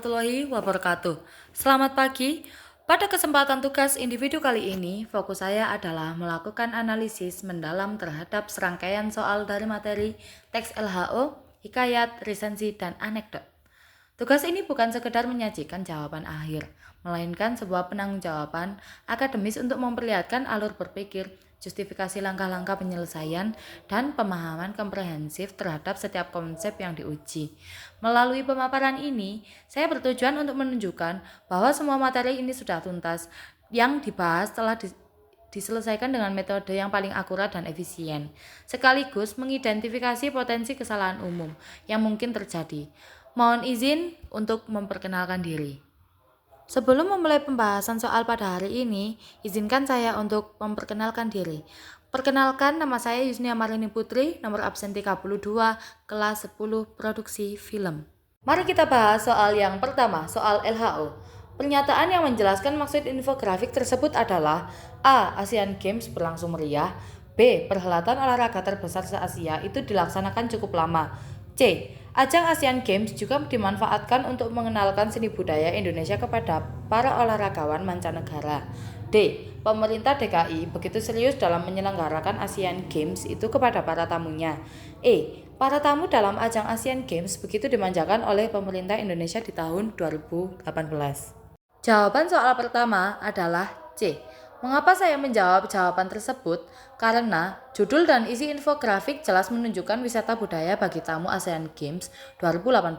warahmatullahi wabarakatuh. Selamat pagi. Pada kesempatan tugas individu kali ini, fokus saya adalah melakukan analisis mendalam terhadap serangkaian soal dari materi teks LHO, hikayat, resensi, dan anekdot. Tugas ini bukan sekedar menyajikan jawaban akhir, melainkan sebuah penanggung-jawaban akademis untuk memperlihatkan alur berpikir, justifikasi langkah-langkah penyelesaian, dan pemahaman komprehensif terhadap setiap konsep yang diuji. Melalui pemaparan ini, saya bertujuan untuk menunjukkan bahwa semua materi ini sudah tuntas, yang dibahas telah diselesaikan dengan metode yang paling akurat dan efisien, sekaligus mengidentifikasi potensi kesalahan umum yang mungkin terjadi. Mohon izin untuk memperkenalkan diri. Sebelum memulai pembahasan soal pada hari ini, izinkan saya untuk memperkenalkan diri. Perkenalkan, nama saya Yusnia Marini Putri, nomor absen 32, kelas 10 produksi film. Mari kita bahas soal yang pertama, soal LHO. Pernyataan yang menjelaskan maksud infografik tersebut adalah A. Asian Games berlangsung meriah. B. Perhelatan olahraga terbesar se-Asia itu dilaksanakan cukup lama. C. Ajang Asian Games juga dimanfaatkan untuk mengenalkan seni budaya Indonesia kepada para olahragawan mancanegara. D. Pemerintah DKI begitu serius dalam menyelenggarakan Asian Games itu kepada para tamunya. E. Para tamu dalam ajang Asian Games begitu dimanjakan oleh pemerintah Indonesia di tahun 2018. Jawaban soal pertama adalah C. Mengapa saya menjawab jawaban tersebut? Karena judul dan isi infografik jelas menunjukkan wisata budaya bagi tamu Asian Games 2018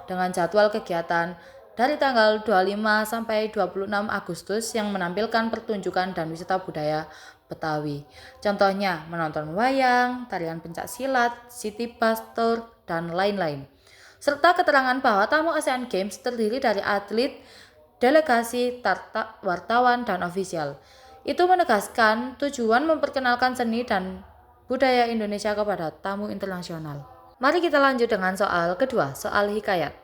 dengan jadwal kegiatan dari tanggal 25 sampai 26 Agustus yang menampilkan pertunjukan dan wisata budaya Betawi. Contohnya menonton wayang, tarian pencak silat, city bus tour, dan lain-lain. Serta keterangan bahwa tamu Asian Games terdiri dari atlet, delegasi, wartawan, dan ofisial. Itu menegaskan tujuan memperkenalkan seni dan budaya Indonesia kepada tamu internasional. Mari kita lanjut dengan soal kedua, soal hikayat.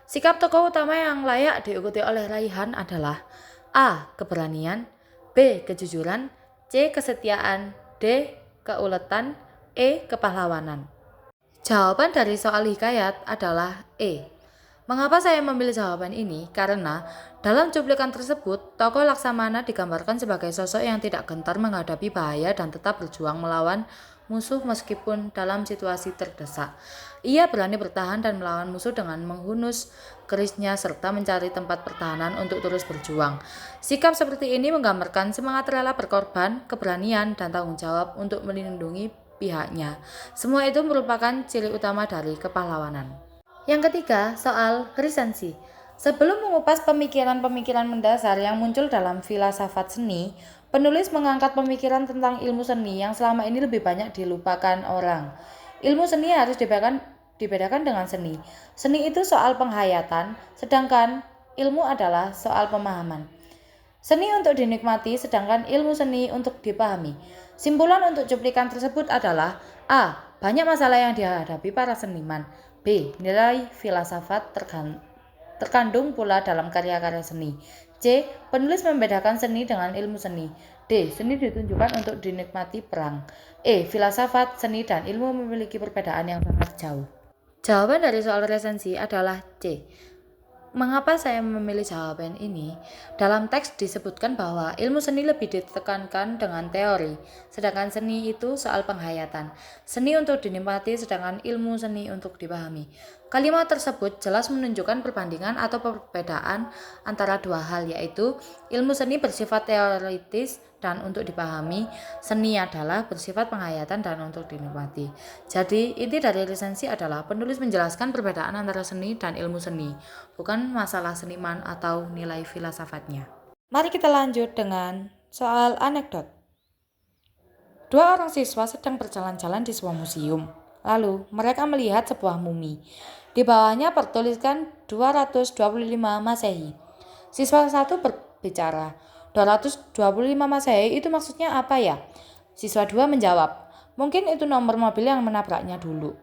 Sikap tokoh utama yang layak diikuti oleh Raihan adalah A. Keberanian, B. Kejujuran, C. Kesetiaan, D. Keuletan, E. Kepahlawanan. Jawaban dari soal hikayat adalah E. Mengapa saya memilih jawaban ini? Karena dalam cuplikan tersebut, tokoh Laksamana digambarkan sebagai sosok yang tidak gentar menghadapi bahaya dan tetap berjuang melawan musuh meskipun dalam situasi terdesak. Ia berani bertahan dan melawan musuh dengan menghunus kerisnya serta mencari tempat pertahanan untuk terus berjuang. Sikap seperti ini menggambarkan semangat rela berkorban, keberanian, dan tanggung jawab untuk melindungi pihaknya. Semua itu merupakan ciri utama dari kepahlawanan. Yang ketiga, soal resensi. Sebelum mengupas pemikiran-pemikiran mendasar yang muncul dalam filsafat seni, penulis mengangkat pemikiran tentang ilmu seni yang selama ini lebih banyak dilupakan orang. Ilmu seni harus dibedakan dengan seni. Seni itu soal penghayatan, sedangkan ilmu adalah soal pemahaman. Seni untuk dinikmati, sedangkan ilmu seni untuk dipahami. Simpulan untuk cuplikan tersebut adalah A. Banyak masalah yang dihadapi para seniman. B. Nilai filsafat terkandung pula dalam karya-karya seni. C. Penulis membedakan seni dengan ilmu seni. D. Seni ditunjukkan untuk dinikmati perang. E. Filsafat, seni, dan ilmu memiliki perbedaan yang sangat jauh. Jawaban dari soal resensi adalah C. Mengapa saya memilih jawaban ini? Dalam teks disebutkan bahwa ilmu seni lebih ditekankan dengan teori, sedangkan seni itu soal penghayatan. Seni untuk dinikmati, sedangkan ilmu seni untuk dipahami. Kalimat tersebut jelas menunjukkan perbandingan atau perbedaan antara dua hal, yaitu ilmu seni bersifat teoritis dan untuk dipahami, seni adalah bersifat penghayatan dan untuk dinikmati. Jadi, inti dari resensi adalah penulis menjelaskan perbedaan antara seni dan ilmu seni, bukan masalah seniman atau nilai filsafatnya. Mari kita lanjut dengan soal anekdot. Dua orang siswa sedang berjalan-jalan di sebuah museum. Lalu, mereka melihat sebuah mumi. Di bawahnya bertuliskan 225 Masehi. Siswa satu berbicara, 225 Masehi itu maksudnya apa ya? Siswa 2 menjawab, mungkin itu nomor mobil yang menabraknya dulu.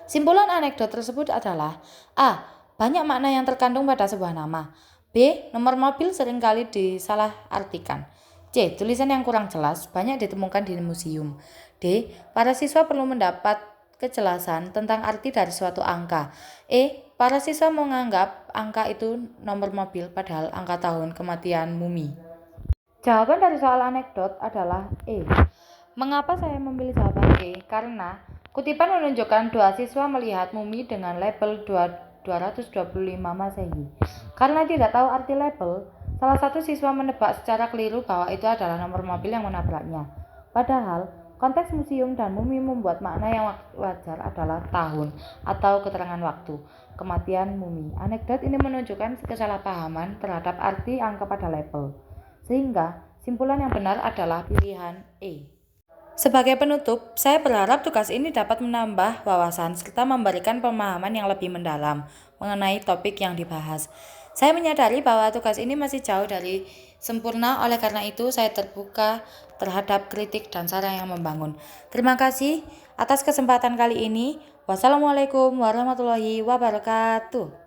Simpulan anekdot tersebut adalah A. Banyak makna yang terkandung pada sebuah nama. B. Nomor mobil seringkali disalahartikan. C. Tulisan yang kurang jelas banyak ditemukan di museum. D. Para siswa perlu mendapat kejelasan tentang arti dari suatu angka. E. para siswa menganggap angka itu nomor mobil padahal angka tahun kematian mumi. Jawaban dari soal anekdot adalah E. Mengapa saya memilih jawaban E? Karena kutipan menunjukkan 2 siswa melihat mumi dengan label 225 Masehi. Karena tidak tahu arti label, salah satu siswa menebak secara keliru bahwa itu adalah nomor mobil yang menabraknya. Padahal, konteks museum dan mumi membuat makna yang wajar adalah tahun atau keterangan waktu kematian mumi. Anekdot ini menunjukkan kesalahpahaman terhadap arti angka pada label, sehingga simpulan yang benar adalah pilihan E. Sebagai penutup, saya berharap tugas ini dapat menambah wawasan serta memberikan pemahaman yang lebih mendalam mengenai topik yang dibahas. Saya menyadari bahwa tugas ini masih jauh dari sempurna, oleh karena itu saya terbuka terhadap kritik dan saran yang membangun. Terima kasih atas kesempatan kali ini. Wassalamualaikum warahmatullahi wabarakatuh.